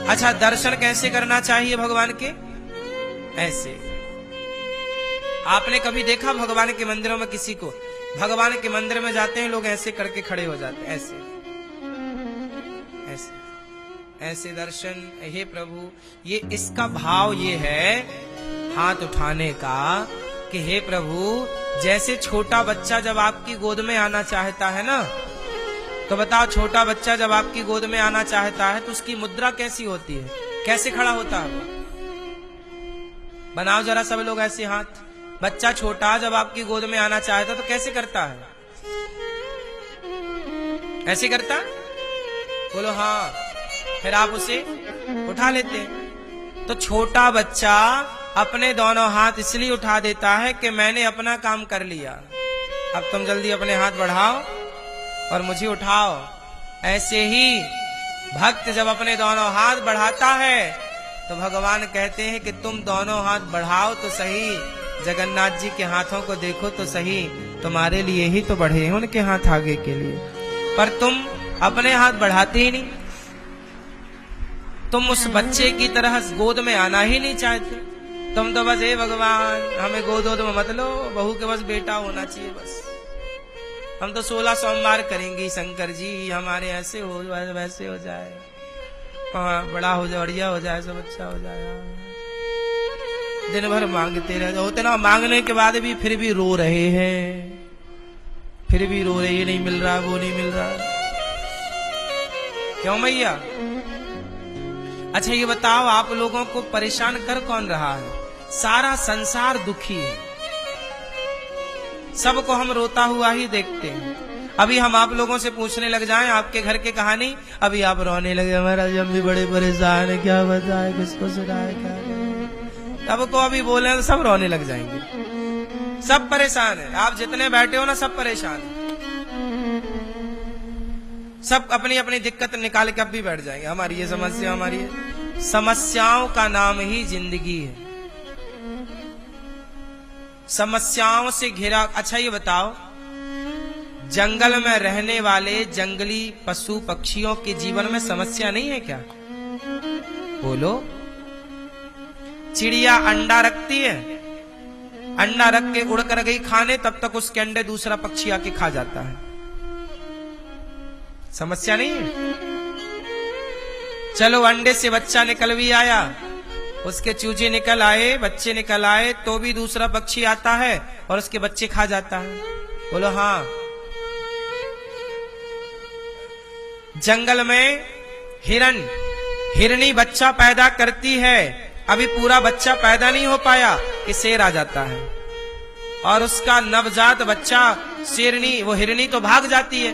अच्छा, दर्शन कैसे करना चाहिए भगवान के? ऐसे। आपने कभी देखा भगवान के मंदिरों में किसी को? भगवान के मंदिर में जाते हैं लोग ऐसे करके खड़े हो जाते हैं, ऐसे ऐसे ऐसे दर्शन। हे प्रभु, ये इसका भाव ये है हाथ उठाने का कि हे प्रभु, जैसे छोटा बच्चा जब आपकी गोद में आना चाहता है ना, तो बताओ, छोटा बच्चा जब आपकी गोद में आना चाहता है तो उसकी मुद्रा कैसी होती है? कैसे खड़ा होता है वो? बनाओ जरा सब लोग ऐसे हाथ। बच्चा छोटा जब आपकी गोद में आना चाहता तो कैसे करता है? ऐसे करता है? बोलो हाँ। फिर आप उसे उठा लेते हैं। तो छोटा बच्चा अपने दोनों हाथ इसलिए उठा देता है कि मैंने अपना काम कर लिया, अब तुम जल्दी अपने हाथ बढ़ाओ और मुझे उठाओ। ऐसे ही भक्त जब अपने दोनों हाथ बढ़ाता है तो भगवान कहते हैं कि तुम दोनों हाथ बढ़ाओ तो सही, जगन्नाथ जी के हाथों को देखो तो सही, तुम्हारे लिए ही तो बढ़े हैं उनके हाथ आगे के लिए, पर तुम अपने हाथ बढ़ाते ही नहीं। तुम उस बच्चे की तरह गोद में आना ही नहीं चाहते। तुम तो बस हे भगवान हमें गोद में मत लो, बहू के बस बेटा होना चाहिए बस। हम तो 16 सोमवार करेंगे शंकर जी, हमारे ऐसे हो वैसे हो जाए, बड़ा हो जाए, बढ़िया हो जाए, सब अच्छा हो जाए। दिन भर मांगते रहते होते ना, मांगने के बाद भी फिर भी रो रहे हैं, फिर भी रो रहे, ये नहीं मिल रहा, वो नहीं मिल रहा। क्यों मैया? अच्छा ये बताओ, आप लोगों को परेशान कर कौन रहा है? सारा संसार दुखी है, सबको हम रोता हुआ ही देखते हैं। अभी हम आप लोगों से पूछने लग जाएं आपके घर की कहानी, अभी आप रोने लगे, हमारा हम भी बड़े परेशान है, क्या बताए, किसको सुनाए, क्या करें। तब को अभी बोले तो सब रोने लग जाएंगे, सब परेशान है। आप जितने बैठे हो ना सब परेशान है, सब अपनी अपनी दिक्कत निकाल के अब भी बैठ जाएंगे, हमारी ये समस्या, हमारी ये समस्याओं का नाम ही जिंदगी है, समस्याओं से घिरा। अच्छा ये बताओ, जंगल में रहने वाले जंगली पशु पक्षियों के जीवन में समस्या नहीं है क्या? बोलो। चिड़िया अंडा रखती है, अंडा रख के उड़ कर गई खाने, तब तक उसके अंडे दूसरा पक्षी आके खा जाता है, समस्या नहीं है? चलो अंडे से बच्चा निकल भी आया, उसके चूजे निकल आए, बच्चे निकल आए, तो भी दूसरा पक्षी आता है और उसके बच्चे खा जाता है। बोलो हाँ। जंगल में हिरनी बच्चा पैदा करती है, अभी पूरा बच्चा पैदा नहीं हो पाया कि शेर आ जाता है और उसका नवजात बच्चा शेरनी, वो हिरनी तो भाग जाती है,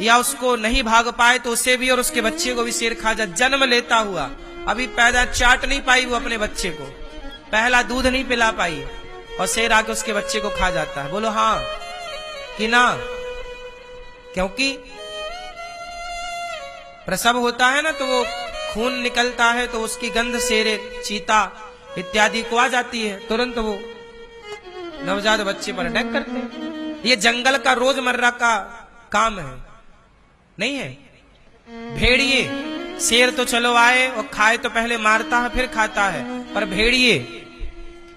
या उसको नहीं भाग पाए तो उसे भी और उसके बच्चे को भी शेर खा जा। जन्म लेता हुआ अभी पैदा चाट नहीं पाई वो अपने बच्चे को, पहला दूध नहीं पिला पाई और शेर आके उसके बच्चे को खा जाता है। बोलो हाँ कि ना? क्योंकि प्रसव होता है ना तो वो खून निकलता है तो उसकी गंध शेर, चीता इत्यादि को आ जाती है, तुरंत वो नवजात बच्चे पर अटैक करते हैं। ये जंगल का रोजमर्रा का काम है, नहीं है? भेड़िए, शेर तो चलो आए और खाए तो पहले मारता है फिर खाता है, पर भेड़िए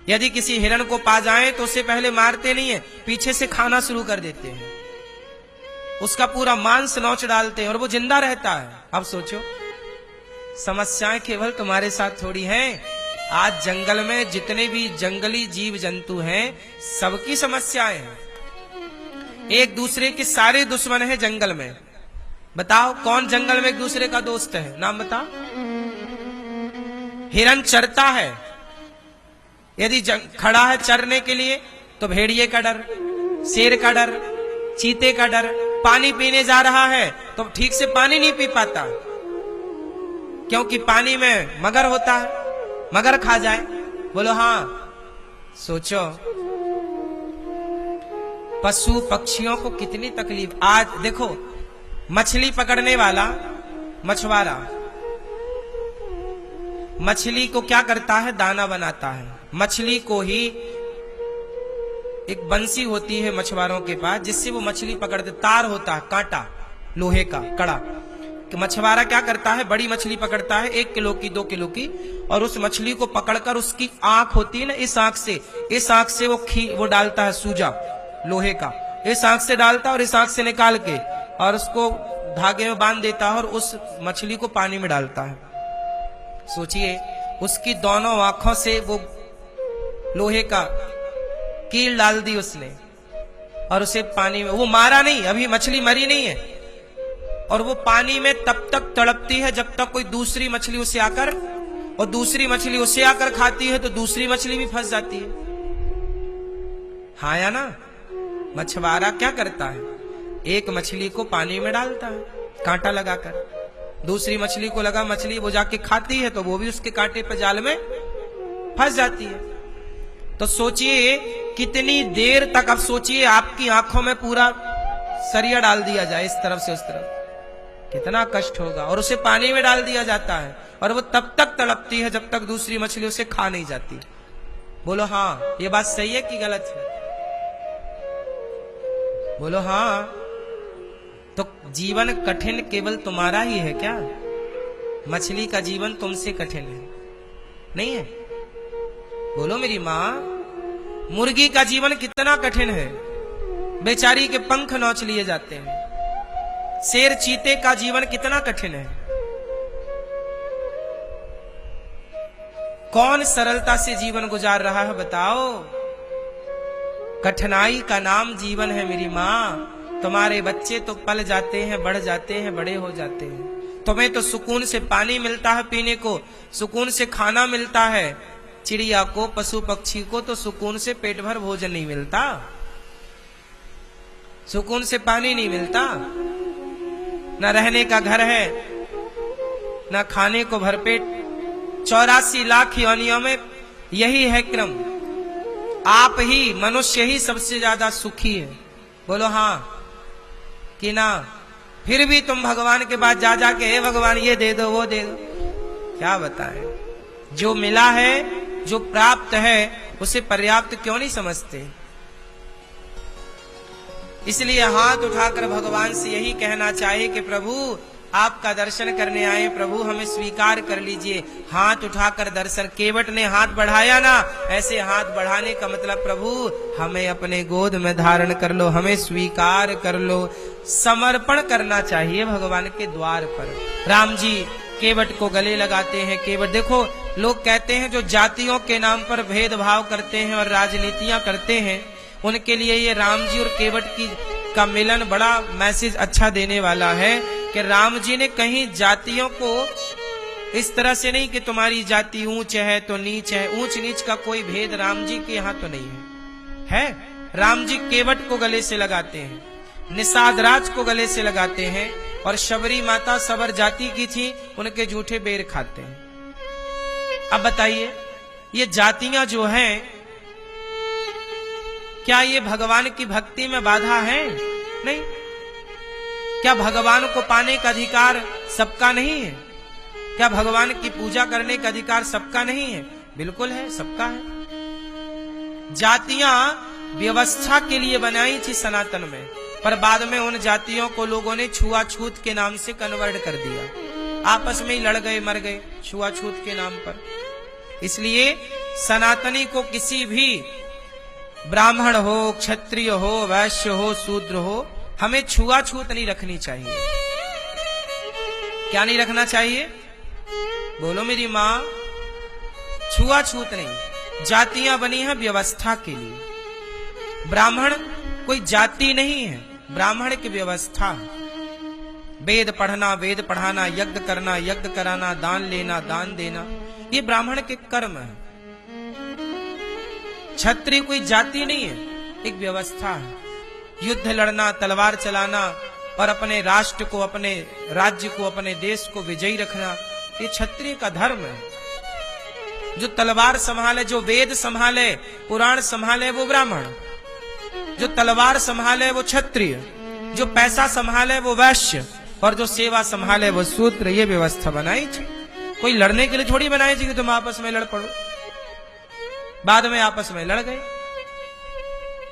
यदि किसी हिरण को पा जाए तो उसे पहले मारते नहीं है, पीछे से खाना शुरू कर देते हैं, उसका पूरा मांस नोच डालते हैं और वो जिंदा रहता है। अब सोचो, समस्याएं केवल तुम्हारे साथ थोड़ी हैं, आज जंगल में जितने भी जंगली जीव जंतु हैं सबकी समस्याएं हैं, एक दूसरे के सारे दुश्मन हैं जंगल में। बताओ कौन जंगल में एक दूसरे का दोस्त है? नाम बताओ। हिरन चरता है, यदि खड़ा है चरने के लिए तो भेड़िए का डर, शेर का डर, चीते का डर। पानी पीने जा रहा है तो ठीक से पानी नहीं पी पाता क्योंकि पानी में मगर होता है, मगर खा जाए। बोलो हाँ। सोचो पशु पक्षियों को कितनी तकलीफ। आज देखो मछली पकड़ने वाला मछुआरा मछली को क्या करता है? दाना बनाता है। मछली को ही एक बंसी होती है मछुआरों के पास जिससे वो मछली पकड़ते, तार होता है, कांटा लोहे का कड़ा, मछुआरा क्या करता है, बड़ी मछली पकड़ता है 1 किलो की 2 किलो की, और उस मछली को पकड़कर उसकी आंख होती है ना, इस आंख से वो डालता है सूजा लोहे का, इस आंख से डालता है और इस आंख से निकाल के और उसको धागे में बांध देता है और उस मछली को पानी में डालता है। सोचिए, उसकी दोनों आंखों से वो लोहे का कील डाल दी उसने और उसे पानी में, वो मारा नहीं, अभी मछली मरी नहीं है, और वो पानी में तब तक तड़पती है जब तक कोई दूसरी मछली उसे आकर, और दूसरी मछली उसे आकर खाती है तो दूसरी मछली भी फंस जाती है। हाँ या ना? मछुआरा क्या करता है, एक मछली को पानी में डालता है कांटा लगाकर, दूसरी मछली को लगा, मछली वो जाके खाती है तो वो भी उसके कांटे पे जाल में फंस जाती है। तो सोचिए कितनी देर तक, अब सोचिए आपकी आंखों में पूरा सरिया डाल दिया जाए इस तरफ से उस तरफ, कितना कष्ट होगा, और उसे पानी में डाल दिया जाता है और वो तब तक तड़पती है जब तक दूसरी मछली उसे खा नहीं जाती। बोलो हाँ, ये बात सही है कि गलत है? बोलो हाँ। तो जीवन कठिन केवल तुम्हारा ही है क्या? मछली का जीवन तुमसे कठिन है नहीं है? बोलो मेरी माँ, मुर्गी का जीवन कितना कठिन है, बेचारी के पंख नोच लिए जाते हैं। शेर चीते का जीवन कितना कठिन है। कौन सरलता से जीवन गुजार रहा है बताओ? कठिनाई का नाम जीवन है मेरी माँ। तुम्हारे बच्चे तो पल जाते हैं, बढ़ जाते हैं, बड़े हो जाते हैं, तुम्हें तो सुकून से पानी मिलता है पीने को, सुकून से खाना मिलता है। चिड़िया को, पशु पक्षी को तो सुकून से पेट भर भोजन नहीं मिलता, सुकून से पानी नहीं मिलता, न रहने का घर है, न खाने को भरपेट। 84 लाख योनियों में यही है क्रम। आप ही मनुष्य ही सबसे ज्यादा सुखी है। बोलो हाँ कि ना? फिर भी तुम भगवान के पास जा जाके, हे भगवान ये दे दो वो दे दो, क्या बताएं? जो मिला है, जो प्राप्त है, उसे पर्याप्त क्यों नहीं समझते? इसलिए हाथ उठाकर भगवान से यही कहना चाहिए कि प्रभु आपका दर्शन करने आए, प्रभु हमें स्वीकार कर लीजिए। हाथ उठाकर दर्शन, केवट ने हाथ बढ़ाया ना, ऐसे हाथ बढ़ाने का मतलब प्रभु हमें अपने गोद में धारण कर लो, हमें स्वीकार कर लो। समर्पण करना चाहिए भगवान के द्वार पर। राम जी केवट को गले लगाते हैं। केवट देखो, लोग कहते हैं जो जातियों के नाम पर भेदभाव करते हैं और राजनीतियां करते हैं, उनके लिए ये राम जी और केवट का मिलन बड़ा मैसेज अच्छा देने वाला है कि राम जी ने कहीं जातियों को इस तरह से नहीं कि तुम्हारी जाति ऊंच है तो नीच है, ऊंच नीच का कोई भेद राम जी के यहाँ तो नहीं है। राम जी केवट को गले से लगाते हैं, निषाद राज को गले से लगाते हैं, और शबरी माता सबर जाति की थी, उनके जूठे बेर खाते हैं। अब बताइए, ये जातियां जो हैं, क्या ये भगवान की भक्ति में बाधा है? नहीं। क्या भगवान को पाने का अधिकार सबका नहीं है? क्या भगवान की पूजा करने का अधिकार सबका नहीं है? बिल्कुल है, सबका है। जातियां व्यवस्था के लिए बनाई थी सनातन में, पर बाद में उन जातियों को लोगों ने छुआछूत के नाम से कन्वर्ट कर दिया, आपस में ही लड़ गए, मर गए छुआछूत के नाम पर। इसलिए सनातनी को किसी भी ब्राह्मण हो, क्षत्रिय हो, वैश्य हो, शूद्र हो, हमें छुआछूत नहीं रखनी चाहिए। क्या नहीं रखना चाहिए? बोलो मेरी माँ, छुआछूत नहीं। जातियां बनी है व्यवस्था के लिए। ब्राह्मण कोई जाति नहीं है, ब्राह्मण की व्यवस्था है। वेद पढ़ना, वेद पढ़ाना, यज्ञ करना, यज्ञ कराना, दान लेना, दान देना, ये ब्राह्मण के कर्म है। क्षत्रिय कोई जाति नहीं है, एक व्यवस्था है। युद्ध लड़ना, तलवार चलाना और अपने राष्ट्र को, अपने राज्य को, अपने देश को विजयी रखना, ये क्षत्रिय का धर्म है। जो तलवार संभाले, जो वेद संभाले, पुराण संभाले, वो ब्राह्मण। जो तलवार संभाले वो क्षत्रिय, जो पैसा संभाले वो वैश्य, और जो सेवा संभाले वो शूद्र। ये व्यवस्था बनाई थी। कोई लड़ने के लिए थोड़ी बनाई थी कि तुम आपस में लड़ पड़ो। बाद में आपस में लड़ गए,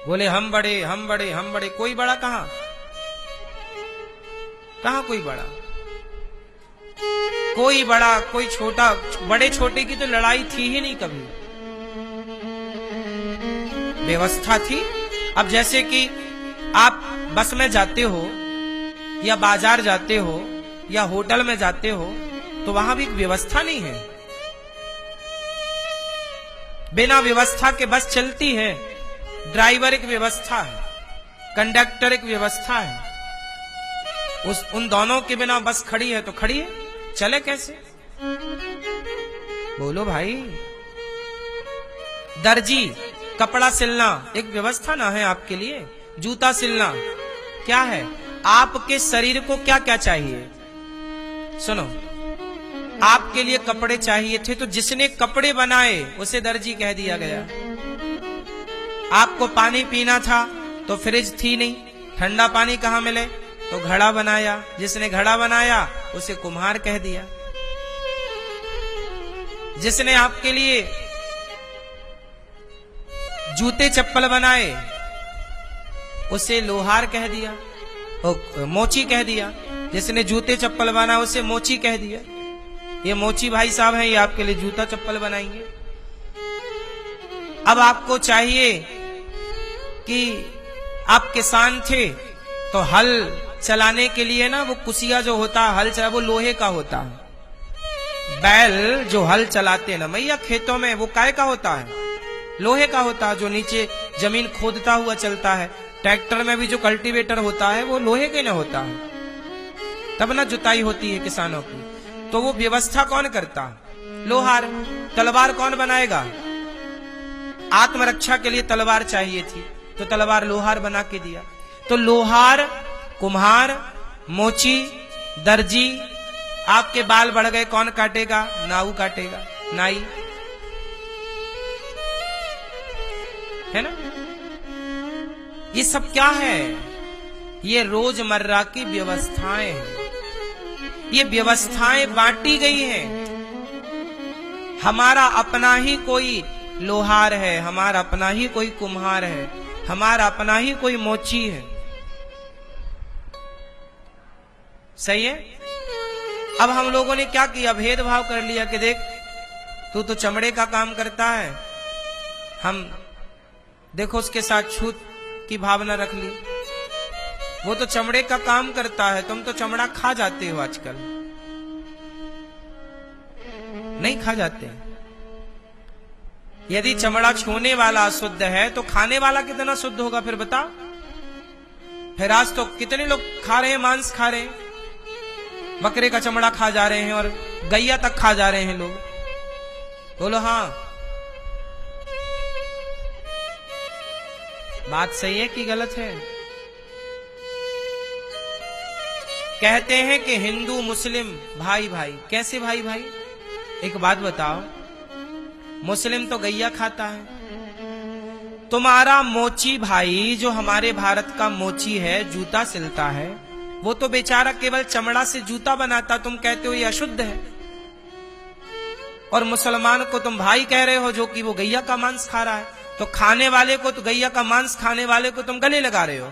बोले हम बड़े, हम बड़े, हम बड़े। कोई बड़ा कहां? कहां कोई बड़ा? कोई बड़ा कोई छोटा, बड़े छोटे की तो लड़ाई थी ही नहीं कभी, व्यवस्था थी। अब जैसे कि आप बस में जाते हो या बाजार जाते हो या होटल में जाते हो तो वहां भी व्यवस्था नहीं है, बिना व्यवस्था के बस चलती है। ड्राइवर एक व्यवस्था है, कंडक्टर एक व्यवस्था है, उन दोनों के बिना बस खड़ी है तो खड़ी है, चले कैसे? बोलो भाई। दर्जी कपड़ा सिलना एक व्यवस्था ना है आपके लिए? जूता सिलना क्या है? आपके शरीर को क्या क्या चाहिए? सुनो, आपके लिए कपड़े चाहिए थे तो जिसने कपड़े बनाए उसे दर्जी कह दिया गया। आपको पानी पीना था तो फ्रिज थी नहीं, ठंडा पानी कहां मिले, तो घड़ा बनाया, जिसने घड़ा बनाया उसे कुम्हार कह दिया। जिसने आपके लिए जूते चप्पल बनाए उसे लोहार कह दिया, मोची कह दिया। जिसने जूते चप्पल बनाए उसे मोची कह दिया। ये मोची भाई साहब हैं, ये आपके लिए जूता चप्पल बनाएंगे। अब आपको चाहिए कि आप किसान थे तो हल चलाने के लिए ना वो कुसिया जो होता है हल चला, वो लोहे का होता है। बैल जो हल चलाते हैं ना मैया खेतों में, वो काय का होता है? लोहे का होता है, जो नीचे जमीन खोदता हुआ चलता है। ट्रैक्टर में भी जो कल्टीवेटर होता है वो लोहे के ना होता है, तब ना जुताई होती है किसानों की। तो वो व्यवस्था कौन करता? लोहार। तलवार कौन बनाएगा? आत्मरक्षा के लिए तलवार चाहिए थी तो तलवार लोहार बना के दिया। तो लोहार, कुम्हार, मोची, दर्जी। आपके बाल बढ़ गए कौन काटेगा? नाऊ काटेगा, नाई, है ना? ये सब क्या है? ये रोजमर्रा की व्यवस्थाएं हैं। ये व्यवस्थाएं बांटी गई हैं। हमारा अपना ही कोई लोहार है, हमारा अपना ही कोई कुम्हार है, हमारा अपना ही कोई मोची है। सही है? अब हम लोगों ने क्या किया? भेदभाव कर लिया कि देख तू तो चमड़े का काम करता है, हम देखो उसके साथ छूत की भावना रख ली। वो तो चमड़े का काम करता है, तुम तो चमड़ा खा जाते हो। आजकल नहीं खा जाते। यदि चमड़ा छूने वाला अशुद्ध है तो खाने वाला कितना शुद्ध होगा फिर बताओ? फिर आज तो कितने लोग खा रहे हैं, मांस खा रहे हैं, बकरे का चमड़ा खा जा रहे हैं और गैया तक खा जा रहे हैं लोग। बोलो हाँ, बात सही है कि गलत है? कहते हैं कि हिंदू मुस्लिम भाई भाई। कैसे भाई भाई? एक बात बताओ, मुस्लिम तो गैया खाता है, तुम्हारा मोची भाई जो हमारे भारत का मोची है, जूता सिलता है, वो तो बेचारा केवल चमड़ा से जूता बनाता, तुम कहते हो ये अशुद्ध है। और मुसलमान को तुम भाई कह रहे हो जो कि वो गैया का मांस खा रहा है। तो खाने वाले को, तो गैया का मांस खाने वाले को तुम गले लगा रहे हो,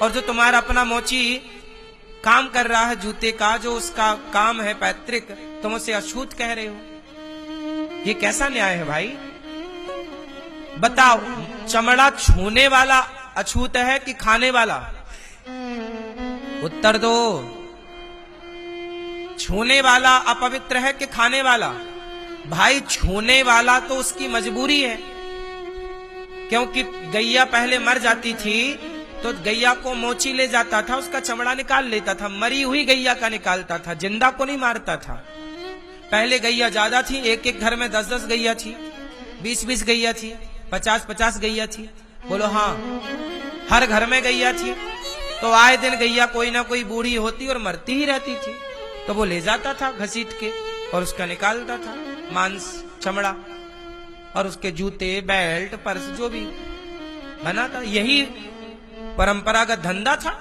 और जो तुम्हारा अपना मोची काम कर रहा है जूते का, जो उसका काम है पैतृक, तुम उसे अछूत कह रहे हो। ये कैसा न्याय है भाई? बताओ, चमड़ा छूने वाला अछूत है कि खाने वाला? उत्तर दो। छूने वाला अपवित्र है कि खाने वाला? भाई छूने वाला तो उसकी मजबूरी है, क्योंकि गैया पहले मर जाती थी तो गैया को मोची ले जाता था, उसका चमड़ा निकाल लेता था, मरी हुई गैया का निकालता था, जिंदा को नहीं मारता था। पहले गैया ज्यादा थी, एक एक घर में 10-10 गैया थी, 20-20 गैया थी, 50-50 गैया थी। बोलो हाँ, हर घर में गैया थी। तो आए दिन गैया कोई ना कोई बूढ़ी होती और मरती ही रहती थी, तो वो ले जाता था घसीट के और उसका निकालता था मांस, चमड़ा, और उसके जूते, बेल्ट, पर्स जो भी बना था। यही परंपरागत धंधा था।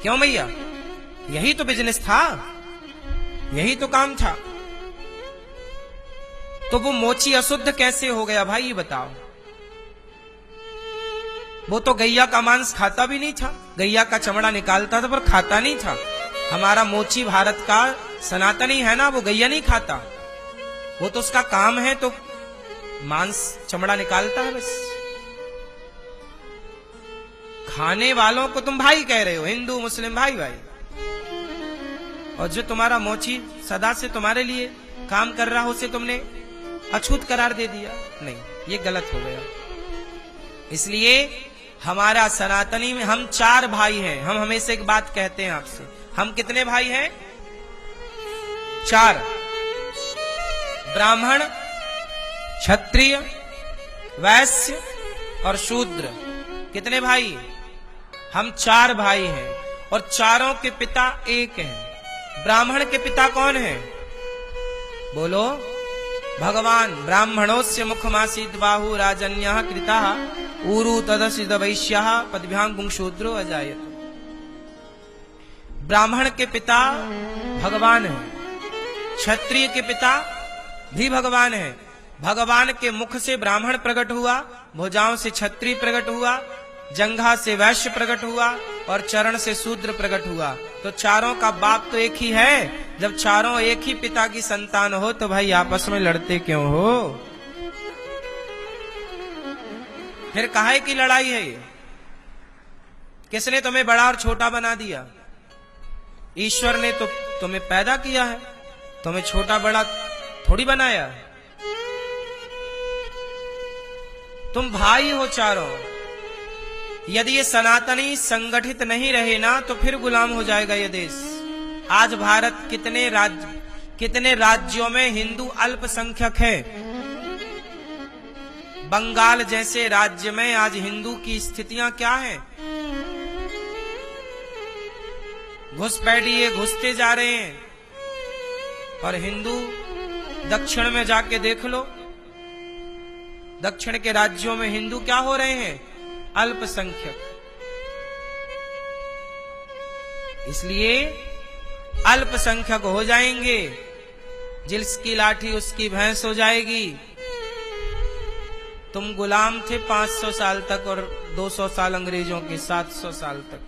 क्यों भैया? यही तो बिजनेस था, यही तो काम था। तो वो मोची अशुद्ध कैसे हो गया भाई, ये बताओ? वो तो गैया का मांस खाता भी नहीं था, गैया का चमड़ा निकालता था पर खाता नहीं था। हमारा मोची भारत का सनातनी है ना, वो गैया नहीं खाता, वो तो उसका काम है तो मांस चमड़ा निकालता है बस। खाने वालों को तुम भाई कह रहे हो, हिंदू मुस्लिम भाई भाई, और जो तुम्हारा मोची सदा से तुम्हारे लिए काम कर रहा हो उसे तुमने अछूत करार दे दिया। नहीं, ये गलत हो गया। इसलिए हमारा सनातनी में हम 4 भाई हैं। हम हमेशा एक बात कहते हैं आपसे, हम कितने भाई हैं? 4। ब्राह्मण, क्षत्रिय, वैश्य और शूद्र। कितने भाई? हम 4 भाई हैं और चारों के पिता एक हैं। ब्राह्मण के पिता कौन है? बोलो, भगवान। ब्राह्मणोस्य मुखमासीत् बाहु राजन्यः कृताः ऊरु तदसिद वैश्यः पदभ्यां शूद्रो अजायत। ब्राह्मण के पिता भगवान है, क्षत्रिय के पिता भी भगवान है। भगवान के मुख से ब्राह्मण प्रकट हुआ, भुजाओं से क्षत्रिय प्रकट हुआ, जंघा से वैश्य प्रकट हुआ और चरण से शूद्र प्रकट हुआ। तो चारों का बाप तो एक ही है। जब चारों एक ही पिता की संतान हो तो भाई आपस में लड़ते क्यों हो? फिर काहे की लड़ाई है ये? किसने तुम्हें बड़ा और छोटा बना दिया? ईश्वर ने तो तुम्हें पैदा किया है, तुम्हें छोटा बड़ा थोड़ी बनाया। तुम भाई हो चारों। यदि ये सनातनी संगठित नहीं रहे ना तो फिर गुलाम हो जाएगा ये देश। आज भारत कितने राज्यों में हिंदू अल्पसंख्यक है। बंगाल जैसे राज्य में आज हिंदू की स्थितियां क्या हैं? घुसपैठिए घुसते जा रहे हैं। और हिंदू दक्षिण में जाके देख लो, दक्षिण के राज्यों में हिंदू क्या हो रहे हैं? अल्पसंख्यक। इसलिए अल्पसंख्यक हो जाएंगे, जिसकी लाठी उसकी भैंस हो जाएगी। तुम गुलाम थे 500 साल तक और 200 साल अंग्रेजों के, 700 साल तक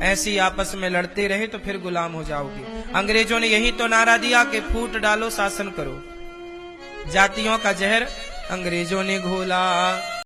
ऐसी आपस में लड़ते रहे तो फिर गुलाम हो जाओगे। अंग्रेजों ने यही तो नारा दिया कि फूट डालो शासन करो। जातियों का जहर अंग्रेजों ने घोला।